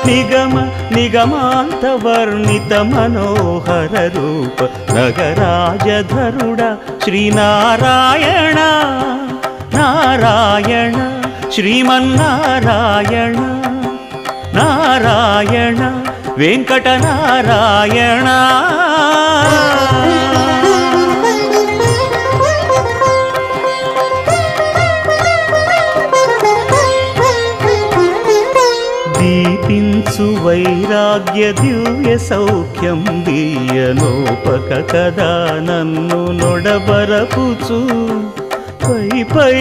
నిగమ నిగమాంత వర్ణిత మనోహర రూప నగరాజధరుడ శ్రీనారాయణ నారాయణ శ్రీమన్నారాయణ నారాయణ వెంకటనారాయణ. దీపించు వైరాగ్య దివ్య సౌఖ్యం దీయనోపక కదా నన్ను నొడబరపుచు పై పై